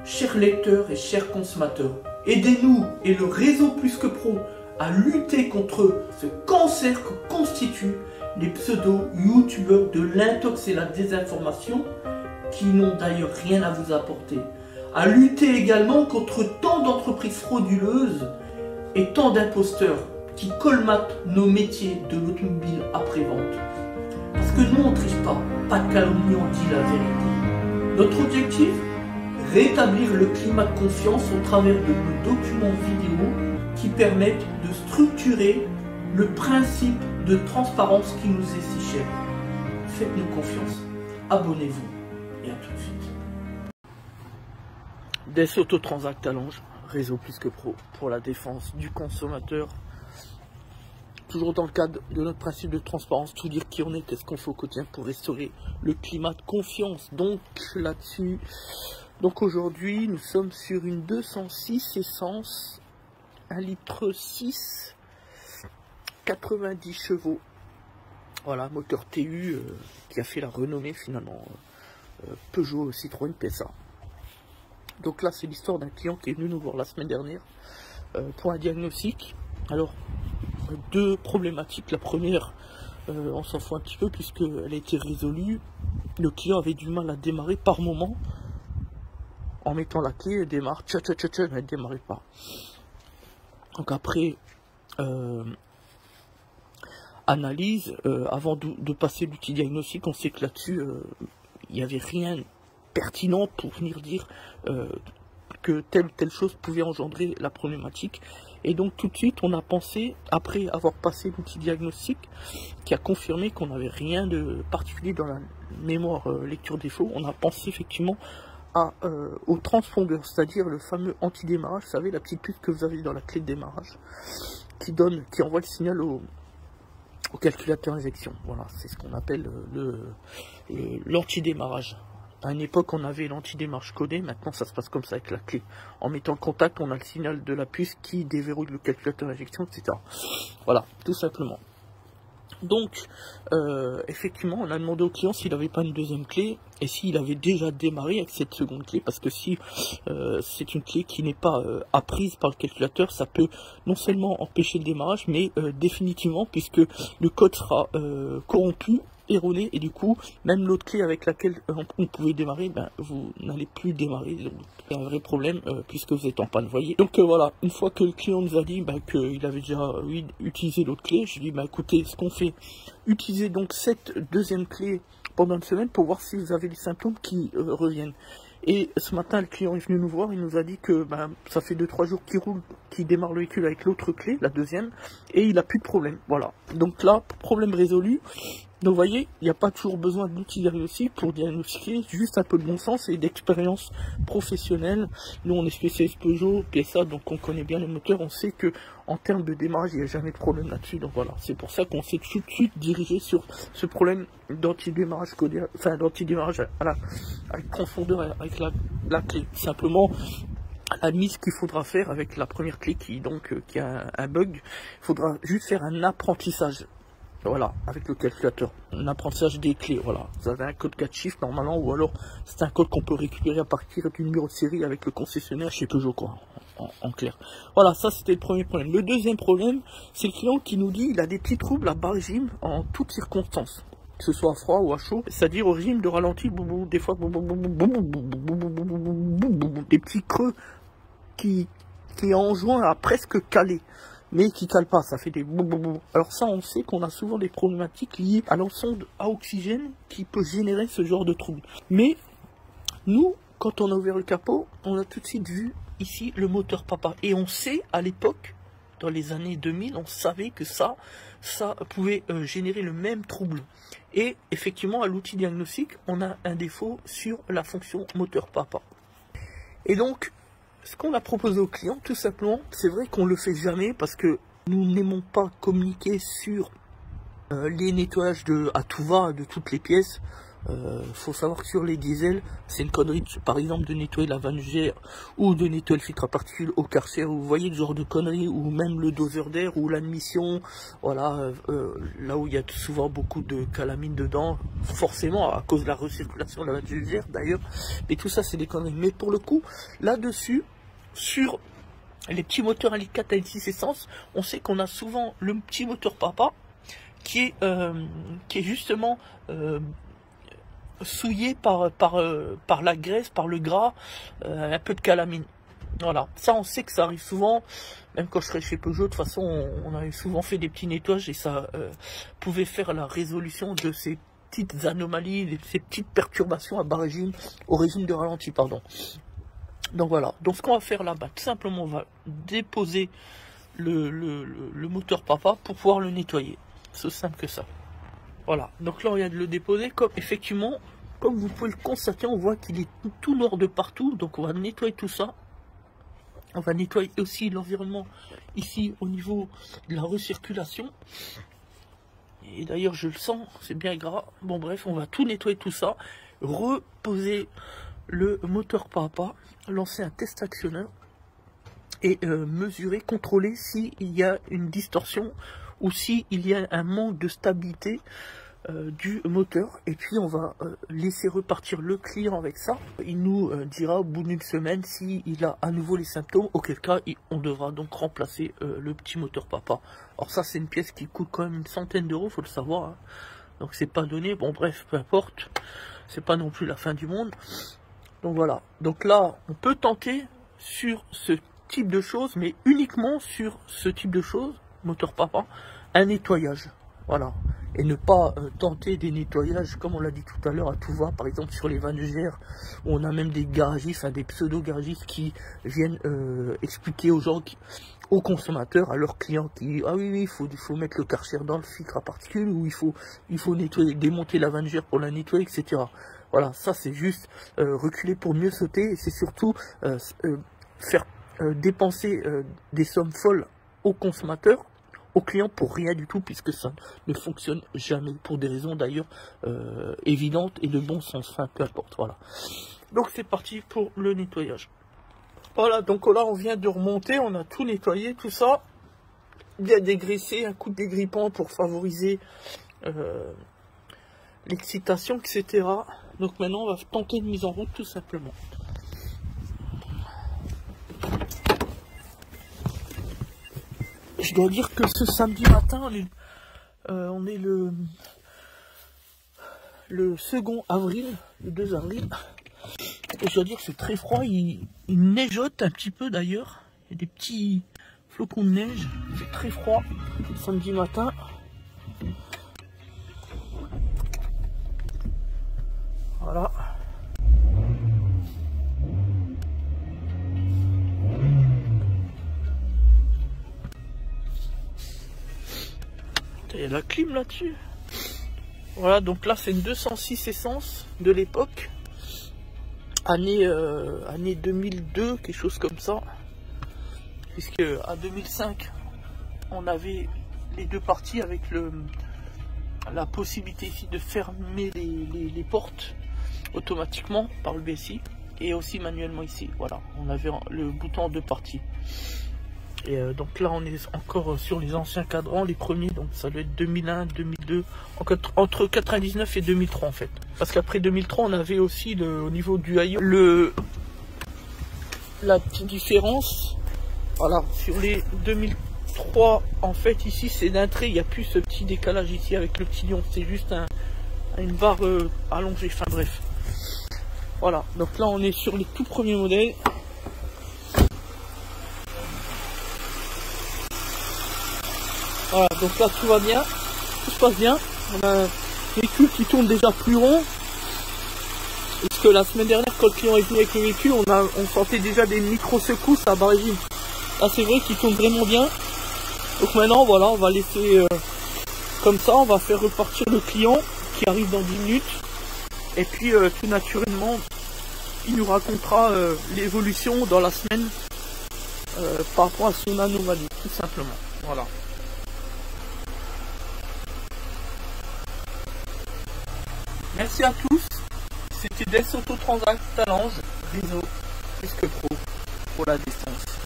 chers lecteurs et chers consommateurs, aidez-nous et le réseau Plus que Pro à lutter contre ce cancer que constituent les pseudo-youtubeurs de l'intox et la désinformation qui n'ont d'ailleurs rien à vous apporter. À lutter également contre tant d'entreprises frauduleuses et tant d'imposteurs qui colmatent nos métiers de l'automobile après-vente. Parce que nous on ne triche pas de calomnie, on dit la vérité. Notre objectif, rétablir le climat de confiance au travers de nos documents vidéo qui permettent de structurer le principe de transparence qui nous est si cher. Faites-nous confiance, abonnez-vous et à tout de suite. Des Autotransact à Lange, réseau Plus que Pro pour la défense du consommateur. Toujours dans le cadre de notre principe de transparence, tout dire qui on est, qu'est-ce qu'on fait au quotidien pour restaurer le climat de confiance. Donc là-dessus, donc aujourd'hui nous sommes sur une 206 essence, 1 litre 6, 90 chevaux. Voilà, moteur TU qui a fait la renommée finalement Peugeot Citroën PSA. Donc là c'est l'histoire d'un client qui est venu nous voir la semaine dernière pour un diagnostic. Alors deux problématiques. La première, on s'en fout un petit peu puisqu'elle a été résolue. Le client avait du mal à démarrer par moment. En mettant la clé, elle démarre, elle ne démarrait pas. Donc après analyse, avant de passer l'outil diagnostic, on sait que là-dessus, il n'y avait rien pertinent pour venir dire que telle ou telle chose pouvait engendrer la problématique. Et donc tout de suite on a pensé, après avoir passé l'outil diagnostic qui a confirmé qu'on n'avait rien de particulier dans la mémoire lecture défaut, on a pensé effectivement au transpondeur, c'est-à-dire le fameux anti-démarrage, vous savez la petite puce que vous avez dans la clé de démarrage qui envoie le signal au calculateur injection. Voilà, c'est ce qu'on appelle l'anti-démarrage. À une époque, on avait l'anti-démarche codé, maintenant ça se passe comme ça avec la clé. En mettant le contact, on a le signal de la puce qui déverrouille le calculateur d'injection, etc. Voilà, tout simplement. Donc, effectivement, on a demandé au client s'il n'avait pas une deuxième clé et s'il avait déjà démarré avec cette seconde clé, parce que si c'est une clé qui n'est pas apprise par le calculateur, ça peut non seulement empêcher le démarrage, mais définitivement, puisque le code sera corrompu, erroné, et du coup même l'autre clé avec laquelle on pouvait démarrer, ben vous n'allez plus démarrer. Donc il y a un vrai problème puisque vous êtes en panne, voyez. Donc voilà, une fois que le client nous a dit qu'il avait déjà utilisé l'autre clé, je lui ai dit écoutez, ce qu'on fait, utilisez donc cette deuxième clé pendant une semaine pour voir si vous avez les symptômes qui reviennent. Et ce matin, le client est venu nous voir, il nous a dit que ça fait 2-3 jours qu'il roule, qu'il démarre le véhicule avec l'autre clé, la deuxième, et il n'a plus de problème. Voilà, donc là, problème résolu. Donc vous voyez, il n'y a pas toujours besoin d'outils diagnostiques pour diagnostiquer, juste un peu de bon sens et d'expérience professionnelle. Nous on est spécialiste Peugeot, PSA, donc on connaît bien les moteurs, on sait que en termes de démarrage, il n'y a jamais de problème là-dessus. Donc voilà, c'est pour ça qu'on s'est tout de suite dirigé sur ce problème d'anti-démarrage codé, enfin d'anti-démarrage avec profondeur avec la clé. Simplement, la mise qu'il faudra faire avec la première clé qui a un bug, il faudra juste faire un apprentissage. Voilà, avec le calculateur, un apprentissage des clés, voilà. Vous avez un code 4 chiffres normalement, ou alors c'est un code qu'on peut récupérer à partir du numéro de série avec le concessionnaire chez Peugeot, quoi, en clair. Voilà, ça c'était le premier problème. Le deuxième problème, c'est le client qui nous dit il a des petits troubles à bas régime en toutes circonstances, que ce soit à froid ou à chaud, c'est-à-dire au régime de ralenti, des fois des petits creux qui enjoint à presque caler, mais qui cale pas, ça fait des boum. Alors ça, on sait qu'on a souvent des problématiques liées à l'ensemble à oxygène qui peut générer ce genre de trouble. Mais nous, quand on a ouvert le capot, on a tout de suite vu ici le moteur papa. Et on sait, à l'époque, dans les années 2000, on savait que ça pouvait générer le même trouble. Et effectivement, à l'outil diagnostic, on a un défaut sur la fonction moteur papa. Et donc, ce qu'on a proposé au client, tout simplement, c'est vrai qu'on ne le fait jamais parce que nous n'aimons pas communiquer sur les nettoyages à tout va de toutes les pièces. Faut savoir que sur les diesels, c'est une connerie, par exemple, de nettoyer la vangère ou de nettoyer le filtre à particules au Karcher. Vous voyez le genre de conneries, ou même le doseur d'air ou l'admission. Voilà, là où il y a souvent beaucoup de calamine dedans, forcément à cause de la recirculation de la vangère d'ailleurs. Mais tout ça, c'est des conneries. Mais pour le coup, là-dessus, sur les petits moteurs 1.4 à 1.6 essence, on sait qu'on a souvent le petit moteur papa qui est justement souillé par la graisse, par le gras, un peu de calamine. Voilà, ça on sait que ça arrive souvent, même quand je serais chez Peugeot, de toute façon on avait souvent fait des petits nettoyages et ça pouvait faire la résolution de ces petites anomalies, de ces petites perturbations à bas régime, au régime de ralenti, pardon. Donc voilà, donc ce qu'on va faire là-bas, tout simplement on va déposer le moteur papa pour pouvoir le nettoyer. C'est aussi simple que ça. Voilà, donc là on vient de le déposer, comme effectivement, comme vous pouvez le constater, on voit qu'il est tout noir de partout, donc on va nettoyer tout ça. On va nettoyer aussi l'environnement ici au niveau de la recirculation. Et d'ailleurs je le sens, c'est bien gras. Bon bref, on va tout nettoyer tout ça, reposer le moteur papa, lancer un test actionneur et mesurer, contrôler s'il y a une distorsion ou s'il y a un manque de stabilité du moteur. Et puis on va laisser repartir le client avec ça. Il nous dira au bout d'une semaine s'il a à nouveau les symptômes, auquel cas on devra donc remplacer le petit moteur papa. Alors ça c'est une pièce qui coûte quand même une centaine d'euros, faut le savoir, hein. Donc c'est pas donné, bon bref, peu importe, c'est pas non plus la fin du monde. Donc voilà, donc là on peut tenter sur ce type de choses, mais uniquement sur ce type de choses, moteur papa, un nettoyage, voilà, et ne pas tenter des nettoyages comme on l'a dit tout à l'heure à tout va, par exemple sur les vangères, où on a même des garagistes, des pseudo-garagistes qui viennent expliquer aux gens, aux consommateurs, à leurs clients qui ah oui, il faut mettre le Karcher dans le filtre à particules, ou il faut nettoyer, démonter la vangère pour la nettoyer, etc. Voilà, ça c'est juste reculer pour mieux sauter, et c'est surtout faire dépenser des sommes folles aux consommateurs, aux clients pour rien du tout, puisque ça ne fonctionne jamais, pour des raisons d'ailleurs évidentes et de bon sens, enfin peu importe, voilà. Donc c'est parti pour le nettoyage. Voilà, donc là on vient de remonter, on a tout nettoyé, tout ça, bien dégraissé, un coup de dégrippant pour favoriser l'excitation, etc. Donc maintenant on va tenter une mise en route tout simplement. Je dois dire que ce samedi matin, on est le 2 avril, le 2 avril, et je dois dire que c'est très froid, il neigeote un petit peu d'ailleurs, il y a des petits flocons de neige, c'est très froid, samedi matin. Voilà. Il y a la clim là-dessus. Voilà, donc là c'est une 206 essence de l'époque. Année 2002, quelque chose comme ça. Puisque à 2005, on avait les deux parties avec la possibilité ici de fermer les portes automatiquement par le BSI et aussi manuellement ici. Voilà, on avait le bouton en deux parties. Et donc là on est encore sur les anciens cadrans, les premiers, donc ça doit être 2001, 2002, entre 99 et 2003 en fait. Parce qu'après 2003 on avait aussi au niveau du haillon, la petite différence, voilà, sur les 2003 en fait ici c'est d'un trait, il n'y a plus ce petit décalage ici avec le petit lion, c'est juste une barre allongée, enfin bref. Voilà, donc là on est sur les tout premiers modèles. Voilà, donc là tout va bien, tout se passe bien. On a un véhicule qui tourne déjà plus rond. Parce que la semaine dernière, quand le client est venu avec le véhicule, on sentait déjà des micro-secousses à bas régime. Là c'est vrai qu'il tourne vraiment bien. Donc maintenant voilà, on va laisser comme ça, on va faire repartir le client qui arrive dans 10 minutes. Et puis tout naturellement, il nous racontera l'évolution dans la semaine par rapport à son anomalie, tout simplement. Voilà. Merci à tous. C'était Des Autotransact Talange, réseau Risque Pro pour la distance.